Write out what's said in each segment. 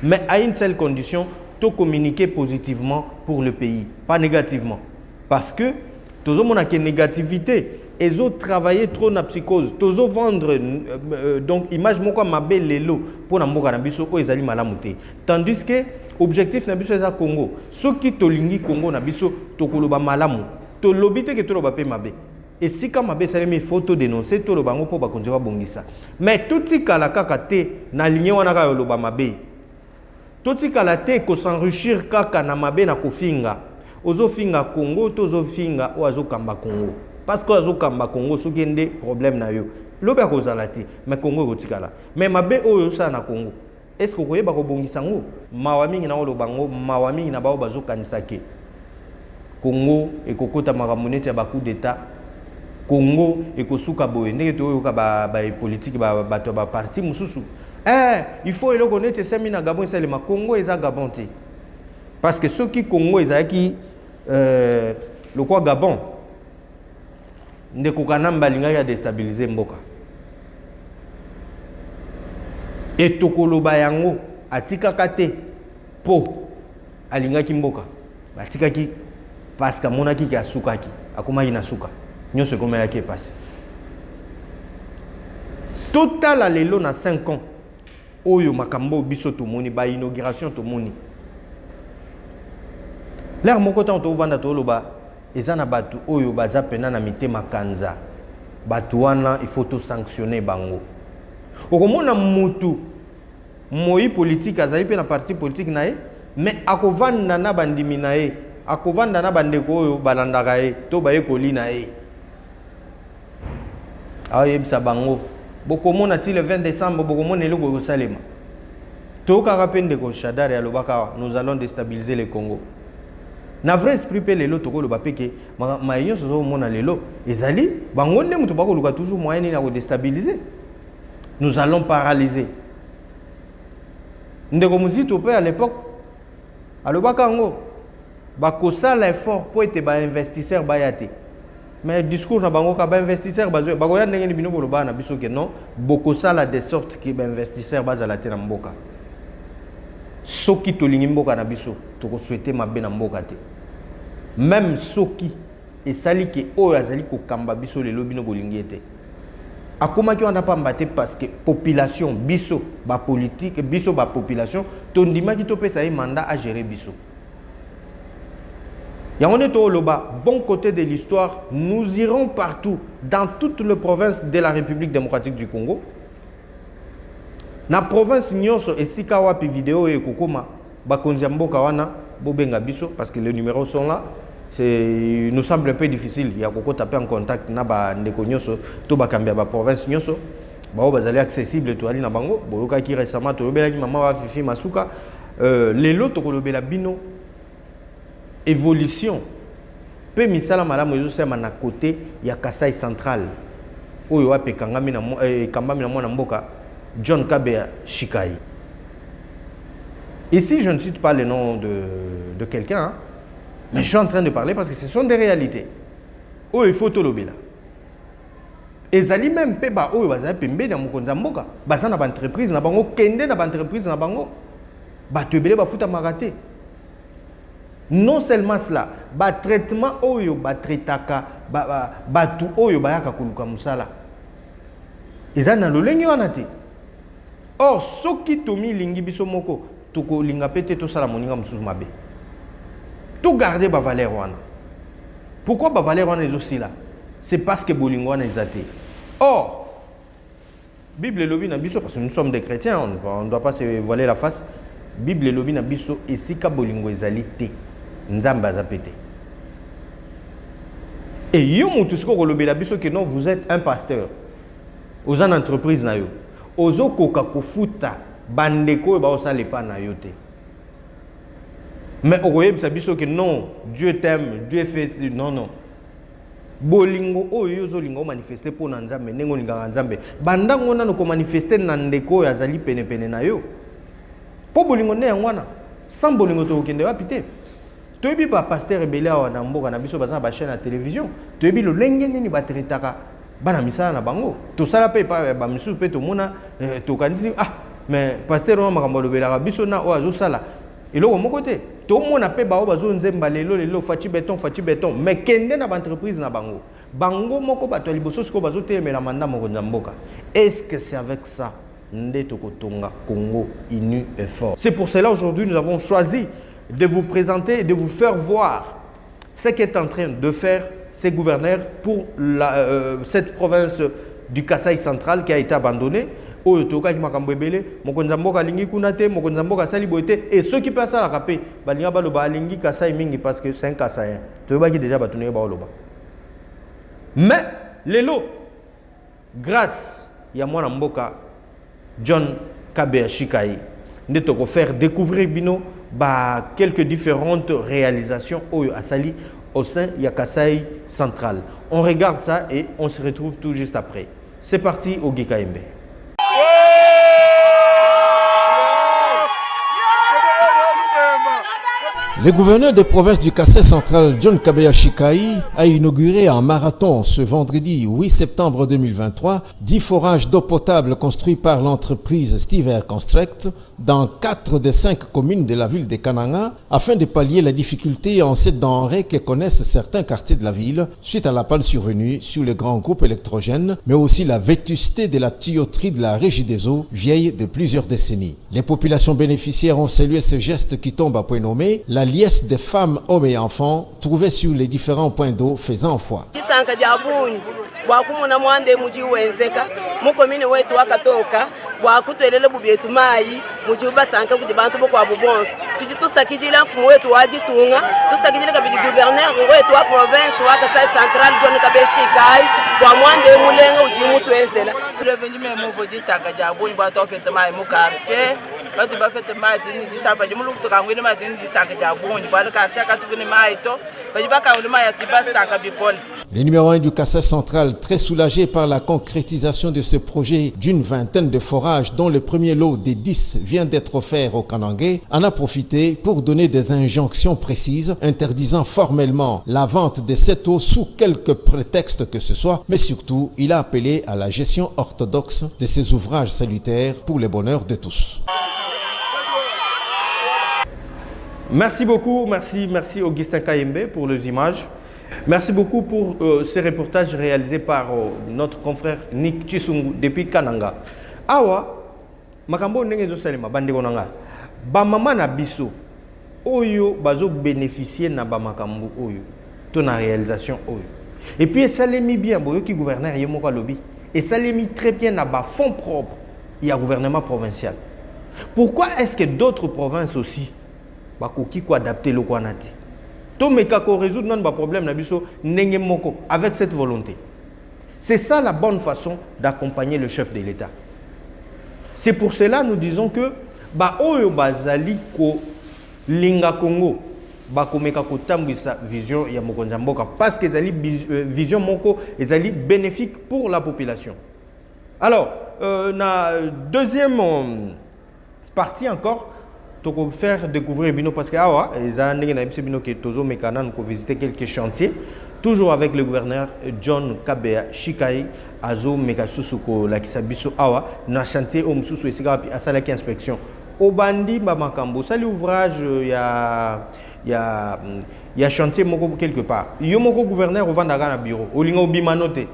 Mais à une seule condition, de communiquer positivement pour le pays, pas négativement. Parce que tout le monde a une négativité. Ils ont travaillé trop dans la psychose. Ils ont vendre donc image moi comme ma belle lelo pour n'amboka na biso ko ezali malamuté. Tandis que objectif na biso eza Congo. Ceux qui tolingi Congo na biso tokoloba malamu. To lobité que to loba pe mabe. Et si comme mabe ça les photo dénoncer to loba ngo po ba konzi ba bongisa. Mais tout kala kaka te na ligne wana ka loba mabe. Tout kala te ko s'enrichir kaka na mabe na kofinga. Ozo finga Congo tozo finga ozo kamba Congo. Parce que les Congo, ce qui est des problèmes na yo. Lobe a kozalati, mais Congo gotikala. Mais mabe oyo sa na Congo. Est-ce que vous voyez bako bongisango? Mawami na olo bango, mawami na bao bazo kanisake. Congo et kokota maramonete ya baku d'état. Congo et kosuka boye ndenge to yo ka ba politique ba parti mususu. Il faut le connaître semina Gabon c'est le Congo et ça Gabon té. Parce que ceux qui Congo ils qui le quoi Gabon ndekokana mbalinga ya déstabiliser mboka et tokoloba yango atikaka te po alingaki mboka batikaki parce que monaki ki asukaki akomaki na suka nyonso komelaki epasi total lelo na 5 ans oyo makambo biso tomoni ba inauguration tomoni l'air moko tanto vanda toloba ezana batu oyo baza pena na mitema kanza batu wana il faut to sanctionner bango okomona mutu moi politique azali pe na parti politique nae mais akovanda na bandimi nae akovanda na bandeko oyo balandaka ye to baye kolina ye ayebisa bango bokomona ti le 20 décembre bokomona eloko kosalema to kaka pe ndeko Shadari alobaka nous allons déstabiliser le Congo. Na vrai esprit pe lelo toko lo bapeke ma union so mona lelo ezali bango nde mutu bako luka toujours moyen ni na ko déstabiliser. Nous allons paralyser. Ndeko muzito pe à l'époque alobaka ngo bako sala effort pour être ba investisseur bayate. Mais discours na bango ka ba investisseur bazo bako ya ndenge ni bino ko loba na biso ke non boko sala de sorte que ba investisseur bazala te na mboka. Soki tolingi mboka na biso toko souhaiter mabe na mboka te même soki esali ke oyo azali ko kamba biso lelo bino bolingi te akomaki wana pamba te parce que population biso ba politique biso ba population tondimaki to pesa ye mandat à gérer biso yango ne to loba bon côté de l'histoire nous irons partout dans toutes les provinces de la République démocratique du Congo. Na province nyonso esika wapi vidéo e kokoma bakonzi mboka wana bobenga biso parce que les numéros sont là. C'est nous semble un peu difficile ya koko taper en contact na ba ndeko nyonso to bakambia ba province nyonso ba bazali accessible to ali na bango boyoka ki récemment to lobela ki mama wa Fifi Masuka lelo to kolobela bino évolution pe misala malamu ezo sema na côté ya Kasai central oyo wapi kangami na kambami na mwana mboka John Kabea Shikai. Ici, je ne cite pas le nom de quelqu'un, hein, mais je suis en train de parler parce que ce sont des réalités. Oh, il faut tout le là. Et zali même peba oh bazali pembe na mukonza mboka. Bazana ba entreprise na bango kende na ba entreprise na bango. Ba tebele ba futa maraté. Non seulement cela, ba traitement oyo ba traitaka ba tout oyo ba yaka kuluka musala. Ezana lolengi wana te. Or, ce qui tomi lingi biso moko, toko linga pete to sala moninga mususu mabe. Tout garder ba valeur wana. Pourquoi ba valeur wana est aussi là? C'est parce que bolingo wana ezate. Or, Bible lobi na biso parce que nous sommes des chrétiens, on ne doit pas se voiler la face. Bible lobi na biso esika bolingo ezali te. Nzambe azapete. Et yo mutu siko lobi la biso que non, vous êtes un pasteur. Aux entreprises na yo. Ozo koka kofuta bandeko ba osale pa na yote. Mais okoyebisa biso que non, Dieu t'aime, Dieu fait non. Bolingo oyo yozolinga manifester pour na nzambe nengo linga nzambe. Bandango nano ko manifester na ndeko ya zali pene na yo. Po bolingo ne ngwana. Sans bolingo to kende wapi te. Toyebi ba pasteur rebelle wa na mboka na biso baza ba chaîne à télévision. Toyebi lo lenge nini ba tretaka bana misala na bango to sala pe pa ba misu pe to mona to kanisi mais pasteur on makambo lobelaka biso na o azosala eloko moko te tomona pe bao bazonzemba lelo faci béton mais kende na entreprise na bango moko bato liboso siko bazotelemela manda moko na mboka. Est-ce que c'est avec ça nde tokotonga Congo uni et fort? C'est pour cela aujourd'hui nous avons choisi de vous présenter et de vous faire voir ce qu'est en train de faire ces gouverneurs pour cette province du Kasaï central qui a été abandonnée. Et ceux qui passent à la rapé, parce que c'est un Kasaïen. Mais, Lelo, grâce à moi Mboka, John Kabea Shikai, nous avons faire découvrir Bino quelques différentes réalisations à Sali au sein de Kasaï central. On regarde ça et on se retrouve tout juste après. C'est parti au Gikaembe. Le gouverneur de province du Kasaï central, John Kabea Shikai, a inauguré un marathon ce vendredi 8 septembre 2023 10 forages d'eau potable construits par l'entreprise Steve Air Construct dans 4 des 5 communes de la ville de Kananga afin de pallier la difficulté en cette denrée que connaissent certains quartiers de la ville suite à la panne survenue sur le grand groupe électrogène, mais aussi la vétusté de la tuyauterie de la régie des eaux, vieille de plusieurs décennies. Les populations bénéficiaires ont salué ce geste qui tombe à point nommé la liesse des femmes, hommes et enfants trouvés sur les différents points d'eau faisant foi. Le numéro 1 du Kasaï central, très soulagé par la concrétisation de ce projet d'une vingtaine de forages dont le premier lot des 10 vient d'être offert au Kanangais, en a profité pour donner des injonctions précises interdisant formellement la vente de cette eau sous quelque prétexte que ce soit, mais surtout il a appelé à la gestion orthodoxe de ces ouvrages salutaires pour le bonheur de tous. Merci beaucoup, merci Augustin Kayembe pour les images. Merci beaucoup pour ces reportages réalisés par notre confrère Nick Chisungu depuis Kananga. Awa, makambo ndenge zo salima bandeko nanga. Ba mama na biso oyo bazo bénéficier na ba makambo oyo. To na réalisation oyo. Et puis ça l'est mis bien boyo ki gouverneur yemoko lobby. Et ça l'est mis très bien na ba fonds propres. Il y a gouvernement provincial. Pourquoi est-ce que d'autres provinces aussi bakoki ko adapter le kwanate? Tout mais kako résoudre notre problème avec cette volonté. C'est ça la bonne façon d'accompagner le chef de l'État. C'est pour cela nous disons que oyo bazali ko linga Congo bakomeka ko tambisa vision ya mokonzi mboka parce que zali vision moko ezali bénéfique pour la population. Alors na deuxième partie encore pour faire découvrir Bino parce que visiter quelques chantiers toujours avec le gouverneur John Kabea Shikai azo mekasusuko la kisabiso awa na chantier au msusu esika pi asala ki inspection obandi ba makambo sali ouvrage ya chantier moko quelque part yo moko gouverneur ovanda na bureau olinga obimanote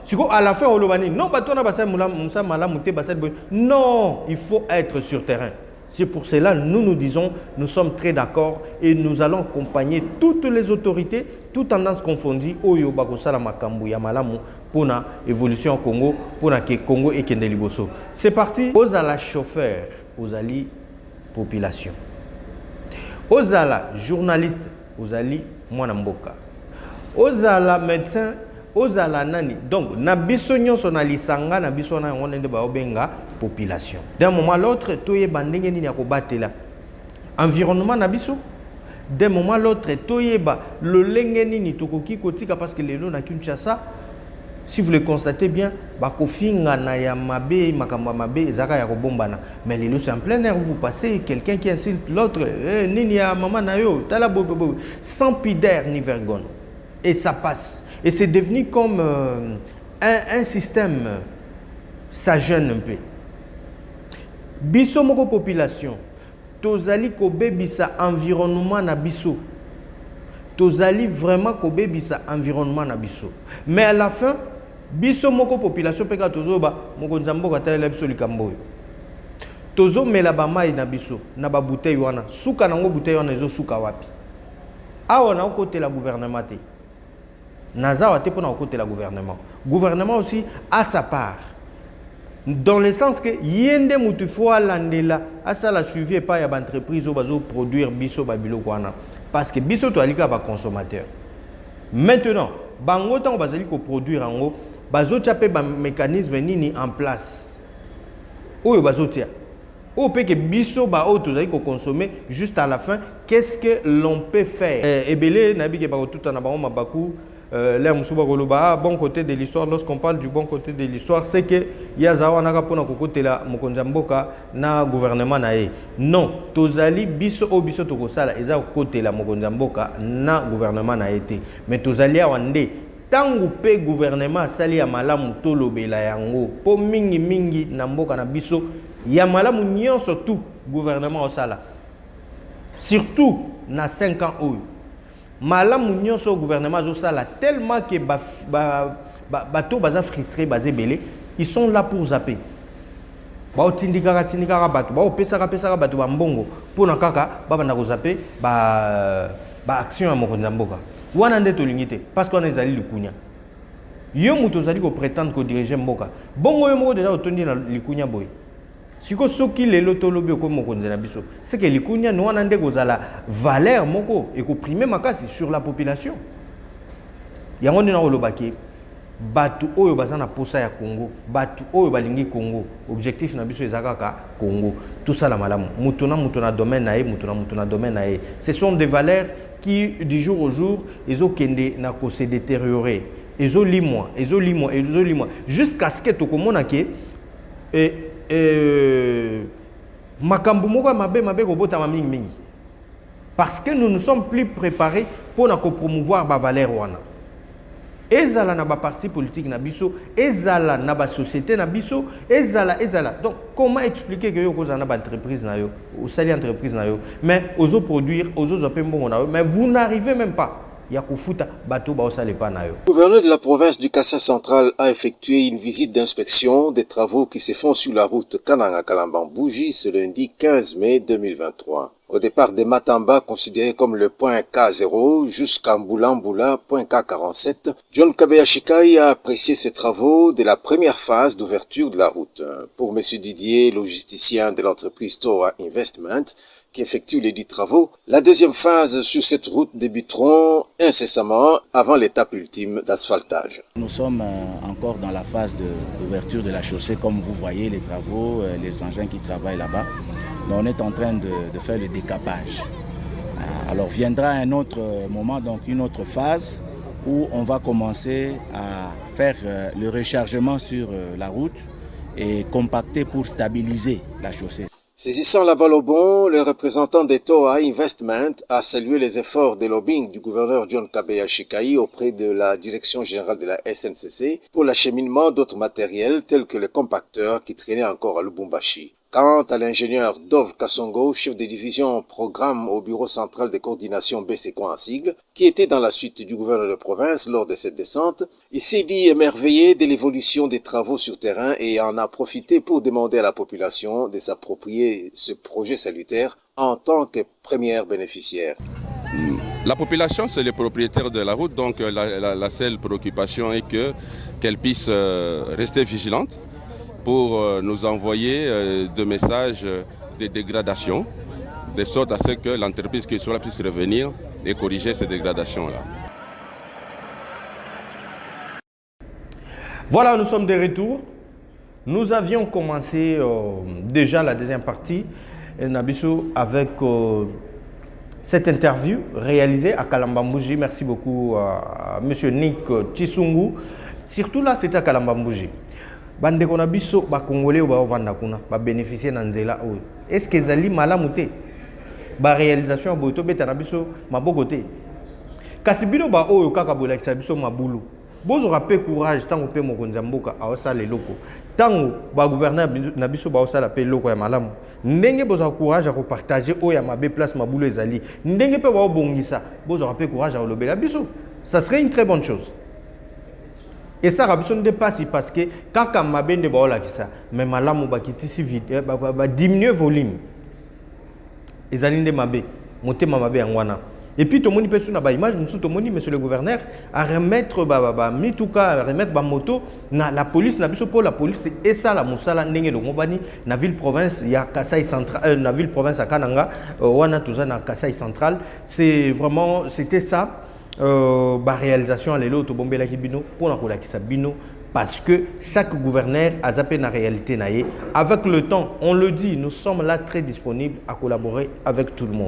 siko à la fin olobani non batona basa musa malamu te basa non il faut être sur terrain. C'est pour cela nous nous disons, nous sommes très d'accord et nous allons accompagner toutes les autorités, toutes tendances confondues, Oyo Bakosala Makambu Yamalamu, pour la évolution au Congo, pour la Congo et Kendeliboso. C'est parti. Ozala chauffeur, Ozali population. Ozala journaliste, Ozali Mwanamboka. Ozala médecin, Ozala nani. Donc, nabiso nyonso na lisanga, nabiso na ngone ba obenga population. D'un moment à l'autre, toye bandenge ni yakobatela. Environnement nabiso. D'un moment à l'autre, toye ba le lengeni ni tokoki kotika parce que les lots na Kinshasa. Si vous le constatez bien, bakofinga na ya mabe makamba mabe ezaka ya kobombana. Mais les lots c'est en plein air, vous passez quelqu'un qui insulte l'autre, nini ya maman na yo, tala bobo sans pudeur ni vergogne. Et ça passe. Et c'est devenu comme un système, ça gêne un peu. biso moko population tozali kobebisa environnement na biso tozali vraiment kobebisa environnement na biso mais à la fin biso moko population peka tozoba mokonzi mboka talela biso likambo tozo mela ba mai na biso na ba bouteille wana suka nango bouteille wana ezo suka wapi awa na côté la gouvernement te nazawa te pona côté la gouvernement aussi a sa part dans le sens que yende mutu fois landela asa la suivi pas ya ba entreprise au bazo produire biso ba biloko wana parce que biso to alika ba consommateur maintenant bango tant bazali ko produire ango bazo tiape ba mécanisme nini en place oyo bazo tia ou peut que biso ba o tozali ko consommer juste à la fin qu'est-ce que l'on peut faire ebele na bike ba tout na ba mabaku l'air musuba koloba bon côté de l'histoire lorsqu'on parle du bon côté de l'histoire c'est que yazawa na kapona ko côté la mokonza mboka na gouvernement na ye non tozali biso o biso to kosala eza côté la mokonza mboka na gouvernement na été mais tozali awande tangu pe gouvernement sali ya malamu tolobela yango po mingi mingi na mboka na biso ya malamu nyonso tout gouvernement osala surtout na 5 ans oyo malamu nyonso gouvernement osala tellement que bato baza frustré bazé belé ils sont là pour zapper ba otindika bato ba opesaka bato ba mbongo pona kaka baba ko zapper ba action ya mokonza mboka wana nde tolingi te parce qu'on ezali likunya yo muto zali ko prétendre ko diriger mboka bongo yo moko déjà otondi na likunya boy siko soki lelo tolobi ko mokonza na biso c'est que likunya no wana nde kozala valeur moko et ko primer makasi sur la population yango ndina olobaki batu oyo bazana posa ya Congo batu oyo balingi Congo objectif na biso ezakaka Congo tout ça la malamu mutuna domaine na mutuna domaine na ce sont des valeurs qui du jour au jour ezo kende na ko se détériorer ezo limwa jusqu'à ce que tokomona ke makambu moko mabe ko bota mingi parce que nous ne sommes plus préparés pour na ko promouvoir ba valeur wana ezala na ba parti politique na biso ezala na ba société na biso ezala donc comment expliquer que yo kozana ba entreprise na yo ou sali entreprise na yo mais ozo produire ozo zope mbongo na yo mais vous n'arrivez même pas ya kufuta bato ba osale pa na yo. Le gouverneur de la province du Kassai central a effectué une visite d'inspection des travaux qui se font sur la route Kananga-Kalambambouji ce lundi 15 mai 2023. Au départ de Matamba, considéré comme le point K0, jusqu'à Mboula, point K47, John Kabeya Shikai a apprécié ces travaux de la première phase d'ouverture de la route. Pour M. Didier, logisticien de l'entreprise Toa Investment, qui effectue les 10 travaux, la deuxième phase sur cette route débuteront incessamment avant l'étape ultime d'asphaltage. Nous sommes encore dans la phase d'ouverture de la chaussée, comme vous voyez les travaux, les engins qui travaillent là-bas. Mais on est en train de faire le décapage. Alors viendra un autre moment, donc une autre phase, où on va commencer à faire le rechargement sur la route et compacter pour stabiliser la chaussée. Saisissant la balle au bon, le représentant des Toa Investment a salué les efforts de lobbying du gouverneur John Kabeya Shikai auprès de la direction générale de la SNCC pour l'acheminement d'autres matériels tels que les compacteurs qui traînaient encore à Lubumbashi. Quant à l'ingénieur Dov Kassongo, chef de division programme au bureau central de coordination BCCO en sigle, qui était dans la suite du gouverneur de province lors de cette descente, il s'est dit émerveillé de l'évolution des travaux sur terrain et en a profité pour demander à la population de s'approprier ce projet salutaire en tant que première bénéficiaire. La population, c'est les propriétaires de la route, donc la seule préoccupation est qu'elle puisse rester vigilante pour nous envoyer des messages de dégradation, de sorte à ce que l'entreprise qui soit là puisse revenir et corriger ces dégradations-là. Voilà, nous sommes de retour. Nous avions commencé déjà la deuxième partie, Nabiso, avec cette interview réalisée à Kalambambouji. Merci beaucoup à M. Nick Chisungu. Surtout là, c'était à Kalambambouji. Bande kona biso ba congolais ba ovanda kuna ba bénéficier na nzela oyo est-ce que ezali malamu te ba réalisation boto beta na biso maboko te kasi bino ba oyo kaka bolakisa biso mabulu Bozo rapé courage tant que mokonzi mboka awasa le loko. Tant ba gouverneur na biso ba osala pe loko ya malamu. Ndenge bozo courage à partager o ya mabe place mabulo ezali. Ndenge pe ba bongisa bozo rapé courage à lobela biso. Ça serait une très bonne chose. Et ça rabiso ne dépasse parce que kaka mabe nde ba ola kisa mais malamu ba kitisi vite ba diminuer volume. Ezali nde mabe motema mabe yangwana. Et puis, tout le monde peut sur la image, monsieur le gouverneur, à remettre mituka, à remettre moto, la police, pour la police, et ça, la moussala, n'engé de Mobani, la ville province, il y a Kasaï central, la ville province à Kananga, on a tout ça dans Kasaï central. C'est vraiment, c'était ça, réalisation à l'élo, au Bombé la Kibino, pour la Koulakisa Bino, parce que chaque gouverneur a zappé la réalité. Avec le temps, on le dit, nous sommes là très disponibles à collaborer avec tout le monde.